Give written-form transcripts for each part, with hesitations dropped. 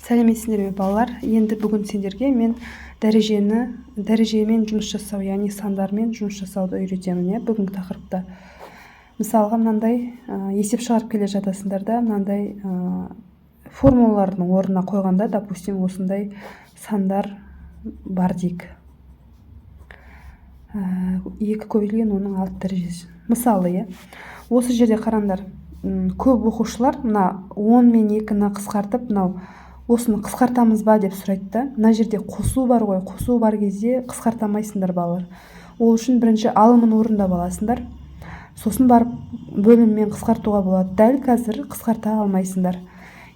Сәлеметсіңдер ме балалар? Енді бүгін сендерге мен дәрежемен жұмыс жасау, яғни сандармен жұмыс жасауды үйретемін. Бүгінгі тақырыпта мысалға мынандай есеп шығарып келе жатасыңдар да, мынандай формулалардың орнына қойғанда, допустим, осындай сандар бар дейік. 2 көбейтілген оның 6 дәрежесі. Мысалы, осы жерде қараңдар, көп оқушылар мына 10 мен 2-ні қысқартып, осыны қысқартамыз ба деп сұрайды. Мына жерде қосу бар ғой, қосу бар кезде қысқартамайсыңдар балалар. Ол үшін бірінші алымын орындап аласыңдар. Сосын барып бөліммен қысқартуға болады. Дәл қазір қысқарта алмайсыңдар.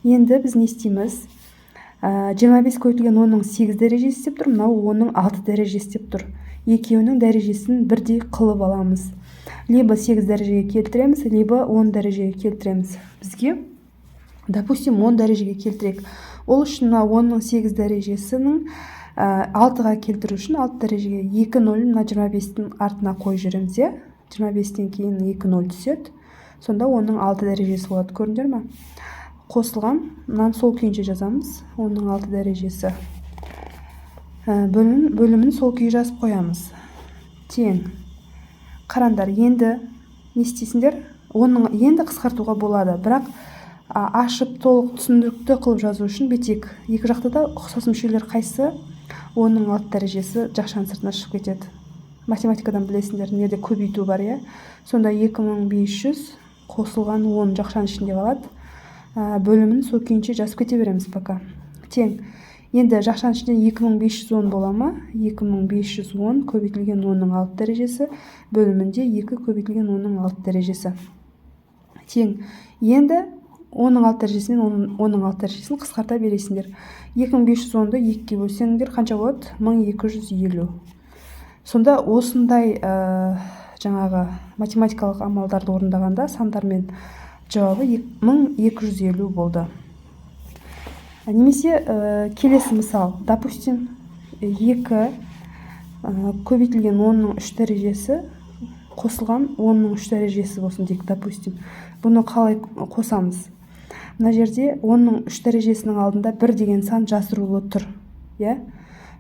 Енді біз не істейміз? 25 көбейтілген 10-ның 8 дәрежесі деп тұр, мынау 10-ның 6 дәрежесі деп тұр. Екеуінің дәрежесін бірдей қылып аламыз. Либо 8 дәрежеге келтіреміз, либо 10 дәрежеге келтіреміз. Бізге, допустим, 10 дәрежеге келтірек. Ол үшін 10-ның 8 дәрежесінің 6-ға келтіру үшін 6 дәрежеге 2 0 25-тің артына қой жүреміз. 25-тен кейін 2 0 түседі. Сонда 10-ның 6 дәрежесі болады. Көрдіңдер ме? Қосылған, мынаны сол күйінше жазамыз. 10-ның 6 дәрежесі. Бөлімін сол күйі жазып қоямыз. Тең. Қараңдар, енді не істейсіңдер? Енді қысқартуға болады, бірақ ашып толық түсіндірікті қылып жазу үшін бетек. Екі жақта да ұқсас мүшелер қайсы? 10-ның 6 дәрежесі жақшаның сыртына шығып кетеді. Математикадан білесіңдер, неде көбейту бар, Сонда 2500 қосылған 10 жақшаның ішінде қалады. Бөлімін сол күйінше жазып кете береміз пока. Тең. Енді жақшаның ішінде 2510 бола ма? 2510 көбейтілген 10-ның 6 дәрежесі, бөлімінде 2 көбейтілген 10-ның 6 дәрежесі. Тең. Енді 10-ның 6 дәрежесінен 10-ның 6 дәрежесін қысқарта бересіңдер. 2510-ды 2-ге бөлсеңдер қанша болады? 1250. Сонда осындай жаңағы математикалық амалдарды орындағанда сандармен жауабы 1250 болды. Немесе келесі мысал, допустим, 2 көбейтілген 10-ның 3 дәрежесі қосылған 10-ның 3 дәрежесі болсын дейік, допустим. Бұны қалай қосамыз? Мына жерде 10-ның 3 дәрежесінің алдында 1 деген сан жасырулы тұр.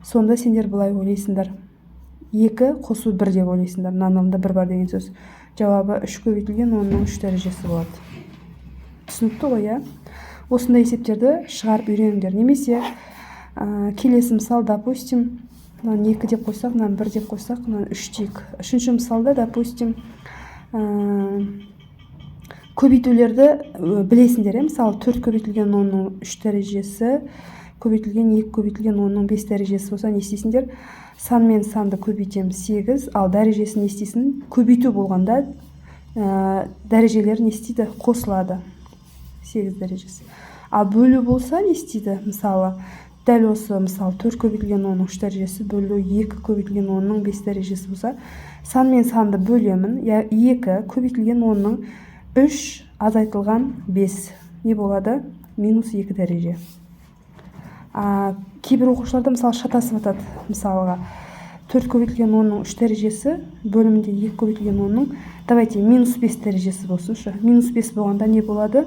Сонда сендер былай ойлайсыңдар. 2 қосу 1 деп ойлайсыңдар. Мынаның алдында 1 бар деген сөз. Жауабы 3 көбейтілген 10-ның 3 дәрежесі болады. Түсінікті ғой, Осындай есептерді шығарып үйреніңдер. Немесе келесі мысал, допустим, 2 деп қойсақ, 1 деп қойсақ, 3 дейік. Үшінші мысалда, допустим, көбейтулерді білесіңдер. Мысалы, 4 көбейтілген 10-ның 3 дәрежесі, көбейтілген 2 көбейтілген 10-ның 5 дәрежесі болса, не істейсіңдер? Сан мен санды көбейтеміз 8, ал дәрежесін не істейсің? Көбейту болғанда дәрежелер не істейді? Қосылады. 8 дәрежесі. Ал бөлу болса не істейді? Мысалы, дәл осы, мысалы, 4 көбейтілген 10-ның 3 дәрежесі бөлу 2 көбейтілген 10-ның 5 дәрежесі болса, сан мен санды бөлемін. 2 көбейтілген 10-ның 3 азайтылған 5. Не болады? -2 дәреже. Кейбір оқушыларда, мысалы, шатасып атады. Мысалға, 4 көбейтілген 10-ның 3 дәрежесі бөлімінде 2 көбейтілген 10-ның, давайте, -5 дәрежесі болсыншы. -5 болғанда не болады?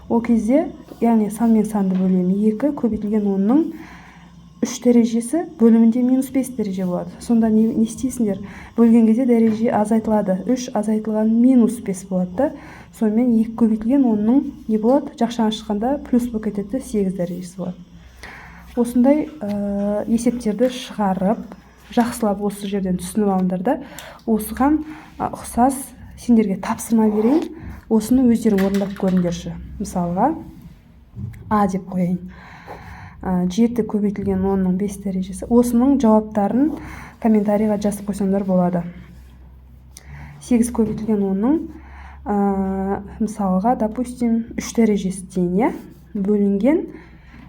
Ол кезде, яғни сан мен санды бөлемін. 2 көбейтілген 10-ның 3 дәрежесі бөлімінде -5 дәреже болады. Сонда не істейсіңдер? Бөлген кезде дәреже азайтылады. 3 азайтылған -5 болады да. Сонымен 2 көбейтілген 10-ның не болады? Жақшаға шыққанда плюс болып кетеді, 8 дәрежесі болады. Осындай есептерді шығарып, жақсылап осы жерден түсініп алыңдар да. Осыған ұқсас сендерге тапсырма берейін. Осыны өздерің орындап көріңдерші. Мысалға, А деп қойайын. 7 көбейтілген 10-ның 5 дәрежесі. Осының жауаптарын комментарийға жазып қойсаңдар болады. 8 көбейтілген 10-ның мысалға, допустим, 3 дәрежесі дейін, бөлінген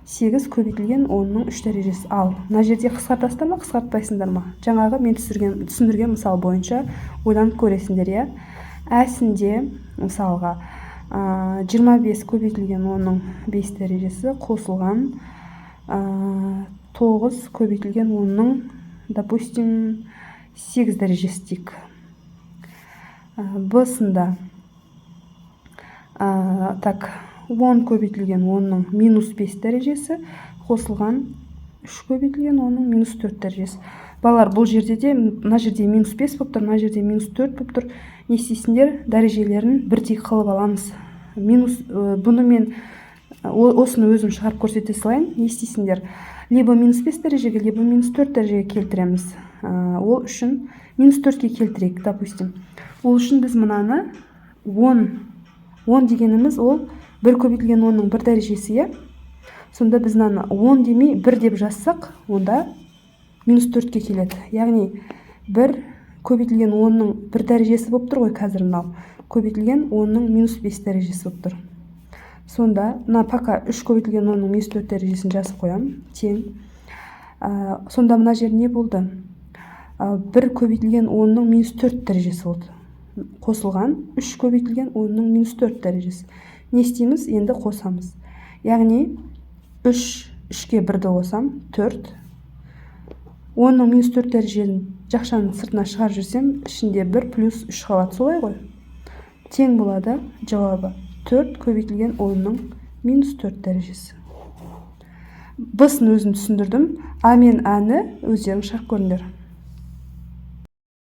8 көбейтілген 10-ның 3 дәрежесі. Ал, мына жерде қысқартасыздар ма, қысқартпайсыңдар ма? Жаңағы мен түсіндірген мысал бойынша ойланып көресіңдер, Әсінде, мысалға, 25 көбейтілген 10-ның 5 дәрежесі қосылған 9 көбейтілген 10-ның, допустим, 8 дәрежесі дейік. Б-сында, 10 көбейтілген 10-ның минус 5 дәрежесі қосылған 3 көбейтілген 10-ның минус 4 дәрежесі. Балалар, бұл жерде де мына жерде минус 5 болып тұр, мына жерде минус 4 болып тұр. Не істейсіңдер? Дәрежелерін бірдей қылып аламыз. Бұны мен осыны өзім шығарып көрсете салайын. Не істейсіңдер? Либо минус 5 дәрежеге, либо минус 4 дәрежеге келтіреміз. Ол үшін минус 4-ке келтірейік, допустим. Ол үшін біз мынаны 10 дегеніміз ол 1 көбейтілген 10-ның 1 дәрежесі, е? Сонда біз мынаны 10 демей 1 деп жазсақ, онда минус 4-ке келеді. Яғни 1 көбейтілген 10-ның 1 дәрежесі болып тұр ғой, қазір мынау. Көбейтілген 10-ның минус 5 дәрежесі болып тұр. Сонда мына пока 3 көбейтілген 10-ның минус 4 дәрежесін жазып қоям, тең. Сонда мына жер не болды? 1 көбейтілген 10-ның минус 4 дәрежесі болды. Қосылған 3 көбейтілген 10-ның минус 4 дәрежесі. Не істейміз? Енді қосамыз. Яғни 3-ке 1-ді қосам, 4. 10-ның минус 4 дәрежелін жақшаның сыртына шығарып жүрсем, ішінде 1 плюс 3 қалады, солай ғой? Тең болады жауабы 4 көбейтілген 10-ның минус 4 дәрежесі. Бұсын өзім түсіндірдім. А мен Әні өздерің шарт көріңдер.